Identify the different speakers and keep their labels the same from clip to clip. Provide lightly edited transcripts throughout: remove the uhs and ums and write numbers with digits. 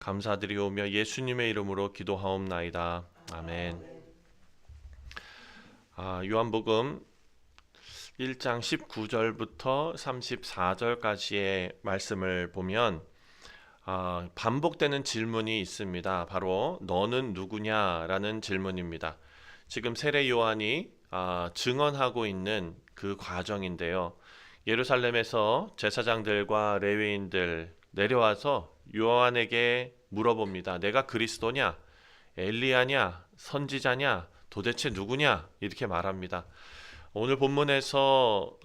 Speaker 1: 감사드리오며 예수님의 이름으로 기도하옵나이다. 아멘. 요한복음 1장 19절부터 34절까지의 말씀을 보면 반복되는 질문이 있습니다. 바로 너는 누구냐라는 질문입니다. 지금 세례 요한이 증언하고 있는 그 과정인데요. 예루살렘에서 제사장들과 레위인들 내려와서 요한에게 물어봅니다. 내가 그리스도냐? 엘리야냐? 선지자냐? 도대체 누구냐? 이렇게 말합니다. 오늘 본문에서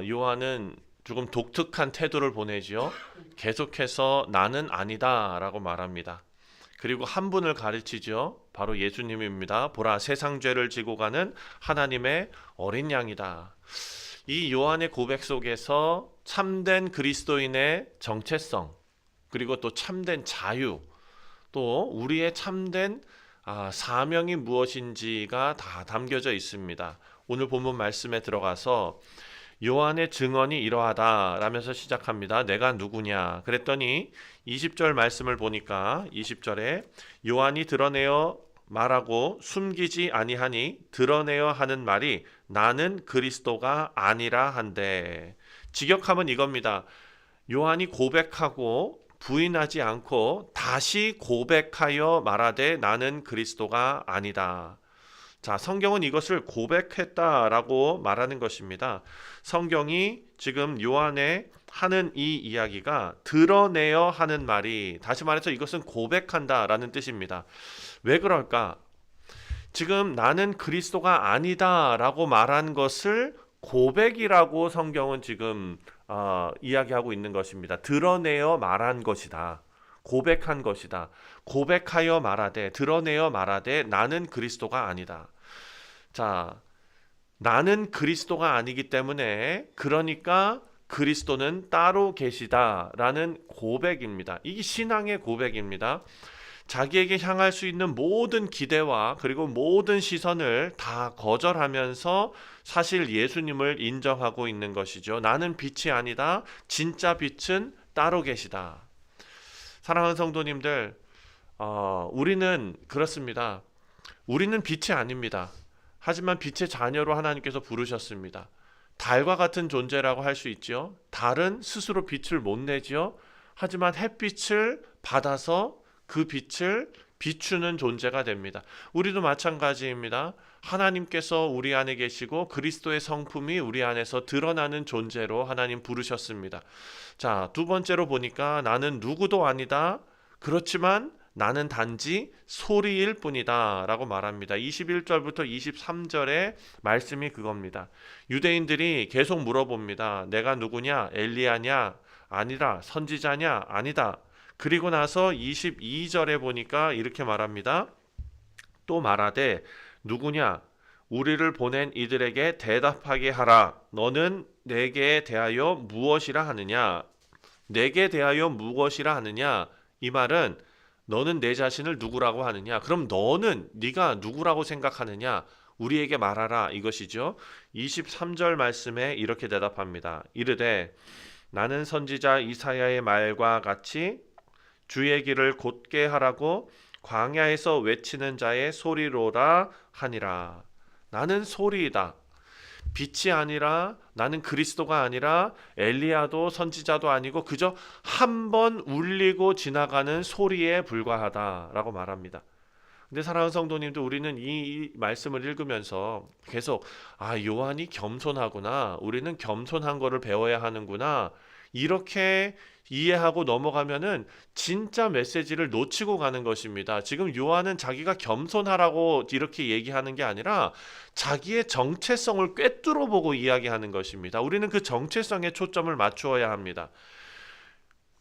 Speaker 1: 요한은 조금 독특한 태도를 보내지요. 계속해서 나는 아니다 라고 말합니다. 그리고 한 분을 가르치죠. 바로 예수님입니다. 보라, 세상 죄를 지고 가는 하나님의 어린 양이다. 이 요한의 고백 속에서 참된 그리스도인의 정체성, 그리고 또 참된 자유, 또 우리의 참된 사명이 무엇인지가 다 담겨져 있습니다. 오늘 본문 말씀에 들어가서 요한의 증언이 이러하다 라면서 시작합니다. 내가 누구냐? 그랬더니 20절 말씀을 보니까 20절에 요한이 드러내어 말하고 숨기지 아니하니 드러내어 하는 말이 나는 그리스도가 아니라 한데, 직역하면 이겁니다. 요한이 고백하고 부인하지 않고 다시 고백하여 말하되 나는 그리스도가 아니다. 자, 성경은 이것을 고백했다라고 말하는 것입니다. 성경이 지금 요한의 하는 이 이야기가 드러내어 하는 말이, 다시 말해서 이것은 고백한다라는 뜻입니다. 왜 그럴까? 지금 나는 그리스도가 아니다라고 말한 것을 고백이라고 성경은 지금 이야기하고 있는 것입니다. 드러내어 말한 것이다. 고백한 것이다. 고백하여 말하되, 드러내어 말하되 나는 그리스도가 아니다. 자, 나는 그리스도가 아니기 때문에, 그러니까 그리스도는 따로 계시다라는 고백입니다. 이게 신앙의 고백입니다. 자기에게 향할 수 있는 모든 기대와 그리고 모든 시선을 다 거절하면서 사실 예수님을 인정하고 있는 것이죠. 나는 빛이 아니다. 진짜 빛은 따로 계시다. 사랑하는 성도님들, 우리는 그렇습니다. 우리는 빛이 아닙니다. 하지만 빛의 자녀로 하나님께서 부르셨습니다. 달과 같은 존재라고 할 수 있죠. 달은 스스로 빛을 못 내지요. 하지만 햇빛을 받아서 그 빛을 비추는 존재가 됩니다. 우리도 마찬가지입니다. 하나님께서 우리 안에 계시고 그리스도의 성품이 우리 안에서 드러나는 존재로 하나님 부르셨습니다. 자, 두 번째로 보니까 나는 누구도 아니다. 그렇지만 나는 단지 소리일 뿐이다 라고 말합니다. 21절부터 23절의 말씀이 그겁니다. 유대인들이 계속 물어봅니다. 내가 누구냐? 엘리야냐? 아니라. 선지자냐? 아니다. 그리고 나서 22절에 보니까 이렇게 말합니다. 또 말하되 누구냐? 우리를 보낸 이들에게 대답하게 하라. 너는 내게 대하여 무엇이라 하느냐? 내게 대하여 무엇이라 하느냐? 이 말은 너는 내 자신을 누구라고 하느냐? 그럼 너는 네가 누구라고 생각하느냐? 우리에게 말하라, 이것이죠. 23절 말씀에 이렇게 대답합니다. 이르되 나는 선지자 이사야의 말과 같이 주의 길을 곧게 하라고 광야에서 외치는 자의 소리로라 하니라. 나는 소리이다. 빛이 아니라, 나는 그리스도가 아니라 엘리야도 선지자도 아니고 그저 한 번 울리고 지나가는 소리에 불과하다라고 말합니다. 근데 사랑하는 성도님들, 우리는 이 말씀을 읽으면서 계속 요한이 겸손하구나, 우리는 겸손한 거를 배워야 하는구나, 이렇게 이해하고 넘어가면은 진짜 메시지를 놓치고 가는 것입니다. 지금 요한은 자기가 겸손하라고 이렇게 얘기하는 게 아니라 자기의 정체성을 꿰뚫어 보고 이야기하는 것입니다. 우리는 그 정체성에 초점을 맞추어야 합니다.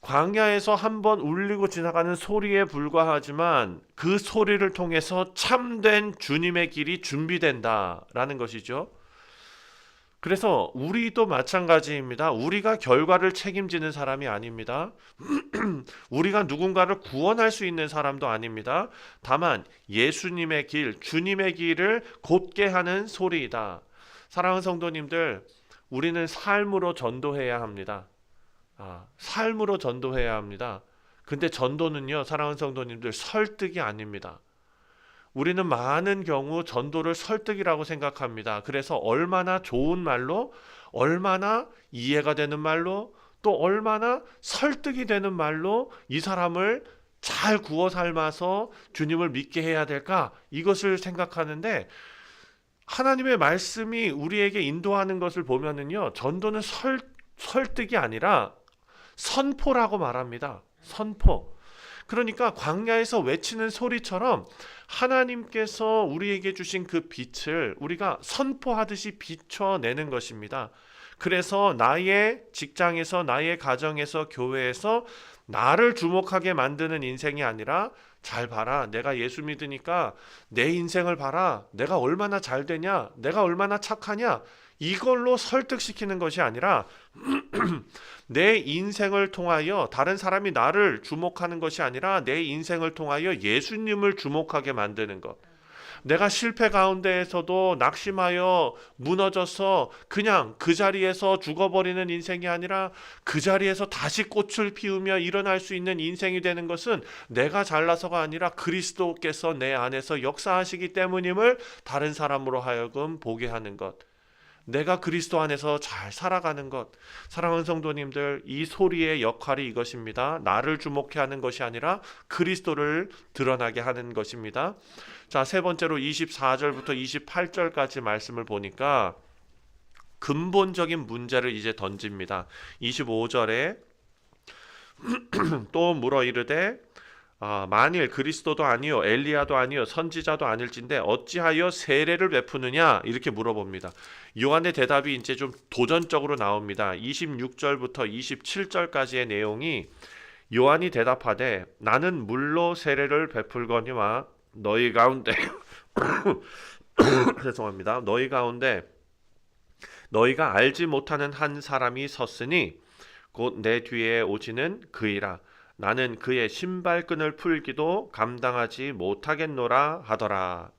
Speaker 1: 광야에서 한번 울리고 지나가는 소리에 불과하지만 그 소리를 통해서 참된 주님의 길이 준비된다라는 것이죠. 그래서 우리도 마찬가지입니다. 우리가 결과를 책임지는 사람이 아닙니다. 우리가 누군가를 구원할 수 있는 사람도 아닙니다. 다만 예수님의 길, 주님의 길을 곧게 하는 소리이다. 사랑하는 성도님들, 우리는 삶으로 전도해야 합니다. 삶으로 전도해야 합니다. 근데 전도는요, 사랑하는 성도님들, 설득이 아닙니다. 우리는 많은 경우 전도를 설득이라고 생각합니다. 그래서 얼마나 좋은 말로, 얼마나 이해가 되는 말로, 또 얼마나 설득이 되는 말로 이 사람을 잘 구워 삶아서 주님을 믿게 해야 될까? 이것을 생각하는데, 하나님의 말씀이 우리에게 인도하는 것을 보면은요, 전도는 설득이 아니라 선포라고 말합니다. 선포. 그러니까 광야에서 외치는 소리처럼 하나님께서 우리에게 주신 그 빛을 우리가 선포하듯이 비춰내는 것입니다. 그래서 나의 직장에서, 나의 가정에서, 교회에서 나를 주목하게 만드는 인생이 아니라, 잘 봐라, 내가 예수 믿으니까 내 인생을 봐라, 내가 얼마나 잘 되냐, 내가 얼마나 착하냐, 이걸로 설득시키는 것이 아니라 내 인생을 통하여 다른 사람이 나를 주목하는 것이 아니라 내 인생을 통하여 예수님을 주목하게 만드는 것. 내가 실패 가운데에서도 낙심하여 무너져서 그냥 그 자리에서 죽어버리는 인생이 아니라 그 자리에서 다시 꽃을 피우며 일어날 수 있는 인생이 되는 것은 내가 잘나서가 아니라 그리스도께서 내 안에서 역사하시기 때문임을 다른 사람으로 하여금 보게 하는 것. 내가 그리스도 안에서 잘 살아가는 것. 사랑하는 성도님들, 이 소리의 역할이 이것입니다. 나를 주목해 하는 것이 아니라 그리스도를 드러나게 하는 것입니다. 자, 세 번째로 24절부터 28절까지 말씀을 보니까 근본적인 문제를 이제 던집니다. 25절에 또 물어 이르되 만일 그리스도도 아니요 엘리야도 아니요 선지자도 아닐진데 어찌하여 세례를 베푸느냐, 이렇게 물어봅니다. 요한의 대답이 이제 좀 도전적으로 나옵니다. 26절부터 27절까지의 내용이, 요한이 대답하되 나는 물로 세례를 베풀거니와 너희 가운데 죄송합니다. 너희 가운데 너희가 알지 못하는 한 사람이 섰으니 곧 내 뒤에 오지는 그이라. 나는 그의 신발끈을 풀기도 감당하지 못하겠노라 하더라.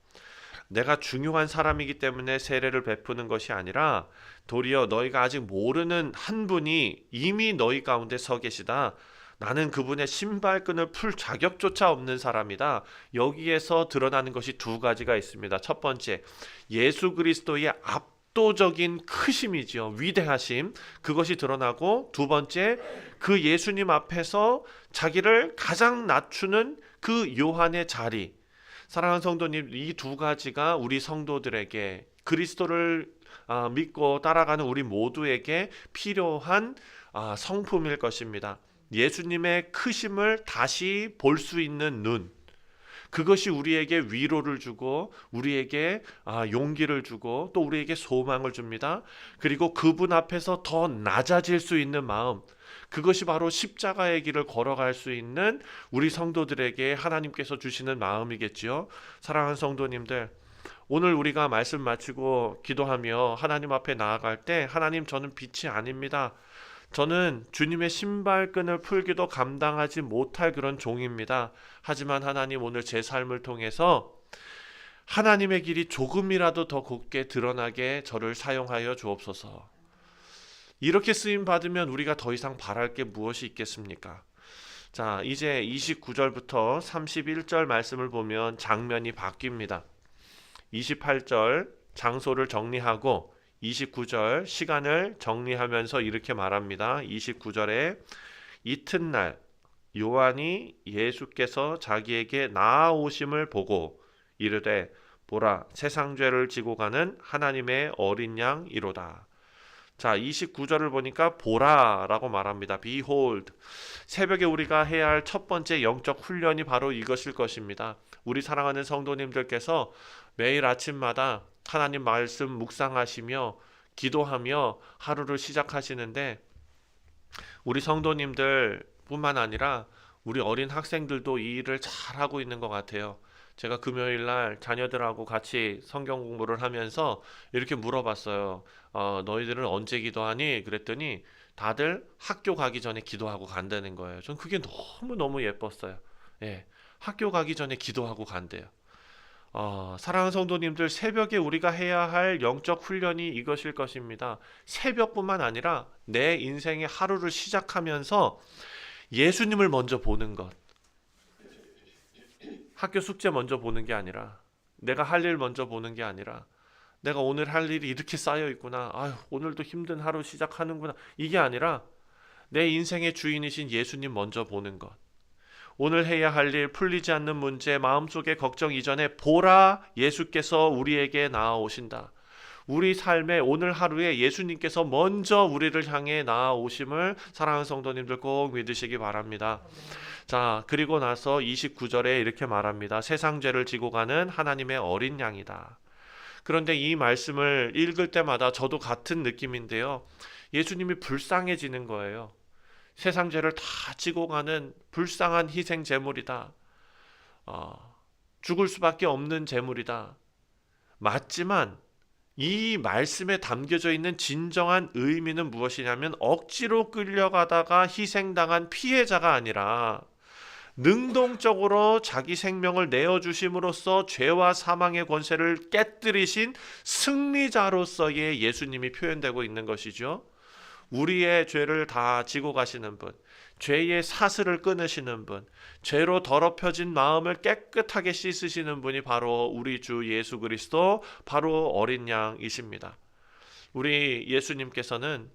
Speaker 1: 내가 중요한 사람이기 때문에 세례를 베푸는 것이 아니라 도리어 너희가 아직 모르는 한 분이 이미 너희 가운데 서 계시다. 나는 그분의 신발끈을 풀 자격조차 없는 사람이다. 여기에서 드러나는 것이 두 가지가 있습니다. 첫 번째, 예수 그리스도의 압도적인 크심이지요. 위대하심. 그것이 드러나고, 두 번째, 그 예수님 앞에서 자기를 가장 낮추는 그 요한의 자리. 사랑하는 성도님, 이 두 가지가 우리 성도들에게, 그리스도를 믿고 따라가는 우리 모두에게 필요한 성품일 것입니다. 예수님의 크심을 다시 볼 수 있는 눈, 그것이 우리에게 위로를 주고 우리에게 용기를 주고 또 우리에게 소망을 줍니다. 그리고 그분 앞에서 더 낮아질 수 있는 마음, 그것이 바로 십자가의 길을 걸어갈 수 있는 우리 성도들에게 하나님께서 주시는 마음이겠지요. 사랑하는 성도님들, 오늘 우리가 말씀 마치고 기도하며 하나님 앞에 나아갈 때, 하나님, 저는 빛이 아닙니다. 저는 주님의 신발끈을 풀기도 감당하지 못할 그런 종입니다. 하지만 하나님, 오늘 제 삶을 통해서 하나님의 길이 조금이라도 더 곱게 드러나게 저를 사용하여 주옵소서. 이렇게 쓰임 받으면 우리가 더 이상 바랄 게 무엇이 있겠습니까? 자, 이제 29절부터 31절 말씀을 보면 장면이 바뀝니다. 28절 장소를 정리하고 29절 시간을 정리하면서 이렇게 말합니다. 29절에 이튿날 요한이 예수께서 자기에게 나아오심을 보고 이르되 보라, 세상 죄를 지고 가는 하나님의 어린 양이로다. 자, 29절을 보니까 보라라고 말합니다. Behold. 새벽에 우리가 해야 할 첫 번째 영적 훈련이 바로 이것일 것입니다. 우리 사랑하는 성도님들께서 매일 아침마다 하나님 말씀 묵상하시며 기도하며 하루를 시작하시는데, 우리 성도님들 뿐만 아니라 우리 어린 학생들도 이 일을 잘하고 있는 것 같아요. 제가 금요일날 자녀들하고 같이 성경 공부를 하면서 이렇게 물어봤어요. 너희들은 언제 기도하니? 그랬더니 다들 학교 가기 전에 기도하고 간다는 거예요. 전 그게 너무너무 예뻤어요. 예, 학교 가기 전에 기도하고 간대요. 사랑하는 성도님들, 새벽에 우리가 해야 할 영적 훈련이 이것일 것입니다. 새벽뿐만 아니라 내 인생의 하루를 시작하면서 예수님을 먼저 보는 것. 학교 숙제 먼저 보는 게 아니라, 내가 할 일 먼저 보는 게 아니라, 내가 오늘 할 일이 이렇게 쌓여 있구나. 아유, 오늘도 힘든 하루 시작하는구나. 이게 아니라 내 인생의 주인이신 예수님 먼저 보는 것. 오늘 해야 할 일, 풀리지 않는 문제, 마음속의 걱정 이전에 보라, 예수께서 우리에게 나아오신다. 우리 삶의 오늘 하루에 예수님께서 먼저 우리를 향해 나아오심을 사랑하는 성도님들 꼭 믿으시기 바랍니다. 자, 그리고 나서 29절에 이렇게 말합니다. 세상 죄를 지고 가는 하나님의 어린 양이다. 그런데 이 말씀을 읽을 때마다 저도 같은 느낌인데요. 예수님이 불쌍해지는 거예요. 세상 죄를 다 지고 가는 불쌍한 희생 제물이다. 죽을 수밖에 없는 제물이다. 맞지만 이 말씀에 담겨져 있는 진정한 의미는 무엇이냐면 억지로 끌려가다가 희생당한 피해자가 아니라 능동적으로 자기 생명을 내어주심으로써 죄와 사망의 권세를 깨뜨리신 승리자로서의 예수님이 표현되고 있는 것이죠. 우리의 죄를 다 지고 가시는 분, 죄의 사슬을 끊으시는 분, 죄로 더럽혀진 마음을 깨끗하게 씻으시는 분이 바로 우리 주 예수 그리스도, 바로 어린 양이십니다. 우리 예수님께서는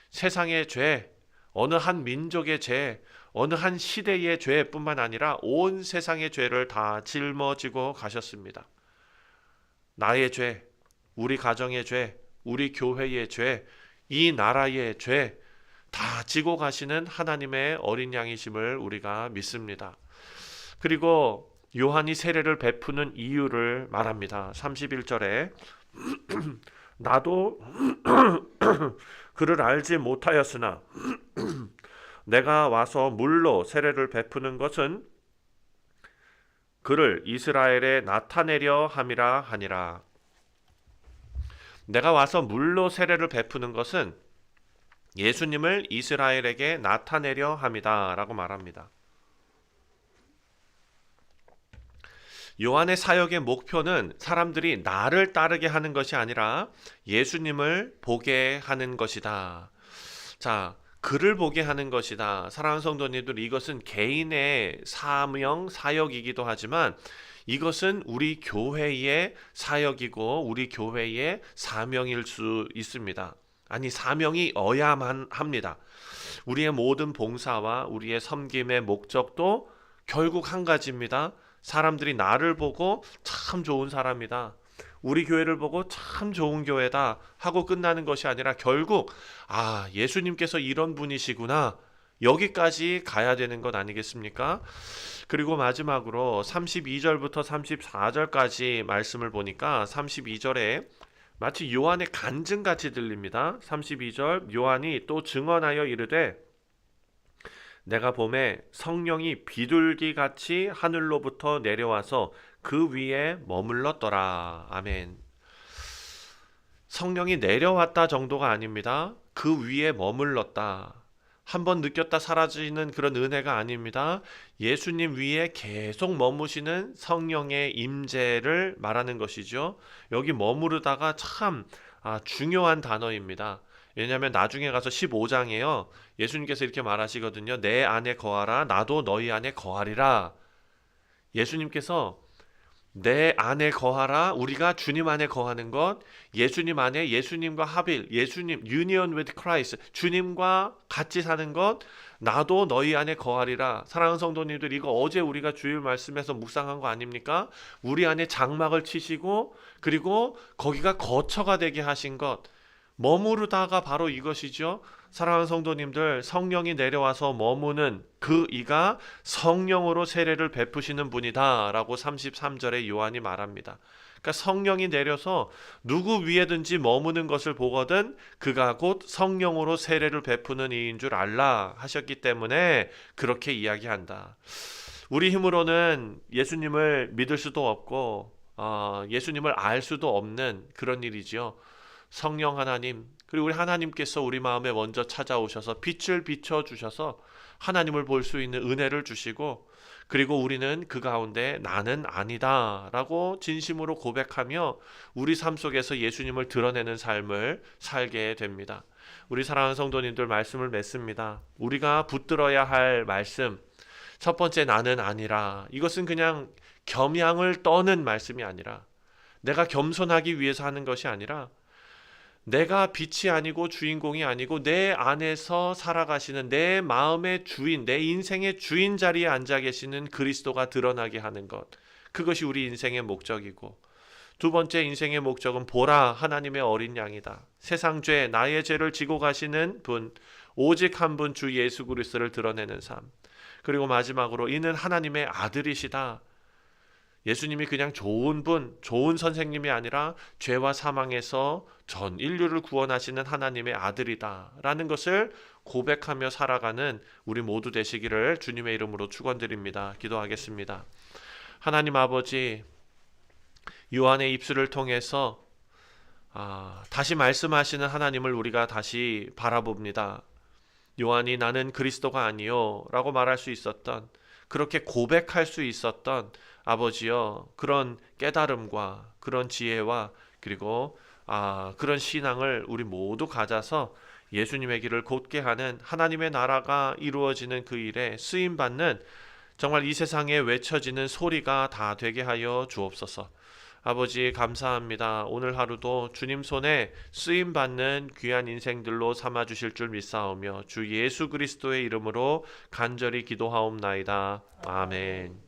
Speaker 1: 세상의 죄, 어느 한 민족의 죄, 어느 한 시대의 죄뿐만 아니라 온 세상의 죄를 다 짊어지고 가셨습니다. 나의 죄, 우리 가정의 죄, 우리 교회의 죄, 이 나라의 죄 다 지고 가시는 하나님의 어린 양이심을 우리가 믿습니다. 그리고 요한이 세례를 베푸는 이유를 말합니다. 31절에 나도 그를 알지 못하였으나 내가 와서 물로 세례를 베푸는 것은 그를 이스라엘에 나타내려 함이라 하니라. 내가 와서 물로 세례를 베푸는 것은 예수님을 이스라엘에게 나타내려 함이다 라고 말합니다. 요한의 사역의 목표는 사람들이 나를 따르게 하는 것이 아니라 예수님을 보게 하는 것이다. 자, 그를 보게 하는 것이다. 사랑하는 성도님들, 이것은 개인의 사명, 사역이기도 하지만 이것은 우리 교회의 사역이고 우리 교회의 사명일 수 있습니다. 아니, 사명이어야만 합니다. 우리의 모든 봉사와 우리의 섬김의 목적도 결국 한 가지입니다. 사람들이 나를 보고 참 좋은 사람이다, 우리 교회를 보고 참 좋은 교회다 하고 끝나는 것이 아니라 결국 예수님께서 이런 분이시구나, 여기까지 가야 되는 것 아니겠습니까? 그리고 마지막으로 32절부터 34절까지 말씀을 보니까 32절에 마치 요한의 간증같이 들립니다. 32절, 요한이 또 증언하여 이르되 내가 보매 성령이 비둘기같이 하늘로부터 내려와서 그 위에 머물렀더라. 아멘. 성령이 내려왔다 정도가 아닙니다. 그 위에 머물렀다. 한번 느꼈다 사라지는 그런 은혜가 아닙니다. 예수님 위에 계속 머무시는 성령의 임재를 말하는 것이죠. 여기 머무르다가 참 중요한 단어입니다. 왜냐하면 나중에 가서 15장에요. 예수님께서 이렇게 말하시거든요. 내 안에 거하라, 나도 너희 안에 거하리라. 예수님께서 내 안에 거하라, 우리가 주님 안에 거하는 것, 예수님 안에 예수님과 합일, 예수님 union with Christ, 주님과 같이 사는 것, 나도 너희 안에 거하리라. 사랑하는 성도님들, 이거 어제 우리가 주일 말씀에서 묵상한 거 아닙니까? 우리 안에 장막을 치시고 그리고 거기가 거처가 되게 하신 것, 머무르다가 바로 이것이죠. 사랑하는 성도님들, 성령이 내려와서 머무는 그 이가 성령으로 세례를 베푸시는 분이다 라고 33절에 요한이 말합니다. 그러니까 성령이 내려서 누구 위에든지 머무는 것을 보거든 그가 곧 성령으로 세례를 베푸는 이인 줄 알라 하셨기 때문에 그렇게 이야기한다. 우리 힘으로는 예수님을 믿을 수도 없고 예수님을 알 수도 없는 그런 일이지요. 성령 하나님, 그리고 우리 하나님께서 우리 마음에 먼저 찾아오셔서 빛을 비춰주셔서 하나님을 볼 수 있는 은혜를 주시고, 그리고 우리는 그 가운데 나는 아니다 라고 진심으로 고백하며 우리 삶 속에서 예수님을 드러내는 삶을 살게 됩니다. 우리 사랑하는 성도님들 말씀을 맺습니다. 우리가 붙들어야 할 말씀, 첫 번째 나는 아니라, 이것은 그냥 겸양을 떠는 말씀이 아니라, 내가 겸손하기 위해서 하는 것이 아니라, 내가 빛이 아니고 주인공이 아니고 내 안에서 살아가시는 내 마음의 주인, 내 인생의 주인 자리에 앉아 계시는 그리스도가 드러나게 하는 것, 그것이 우리 인생의 목적이고, 두 번째 인생의 목적은 보라 하나님의 어린 양이다. 세상 죄, 나의 죄를 지고 가시는 분, 오직 한 분 주 예수 그리스도를 드러내는 삶. 그리고 마지막으로 이는 하나님의 아들이시다. 예수님이 그냥 좋은 분, 좋은 선생님이 아니라 죄와 사망에서 전 인류를 구원하시는 하나님의 아들이다 라는 것을 고백하며 살아가는 우리 모두 되시기를 주님의 이름으로 축원드립니다. 기도하겠습니다. 하나님 아버지, 요한의 입술을 통해서 다시 말씀하시는 하나님을 우리가 다시 바라봅니다. 요한이 나는 그리스도가 아니요 라고 말할 수 있었던, 그렇게 고백할 수 있었던 아버지여, 그런 깨달음과 그런 지혜와 그리고 그런 신앙을 우리 모두 가져서 예수님의 길을 곧게 하는, 하나님의 나라가 이루어지는 그 일에 쓰임받는, 정말 이 세상에 외쳐지는 소리가 다 되게 하여 주옵소서. 아버지 감사합니다. 오늘 하루도 주님 손에 쓰임받는 귀한 인생들로 삼아주실 줄 믿사오며 주 예수 그리스도의 이름으로 간절히 기도하옵나이다. 아멘.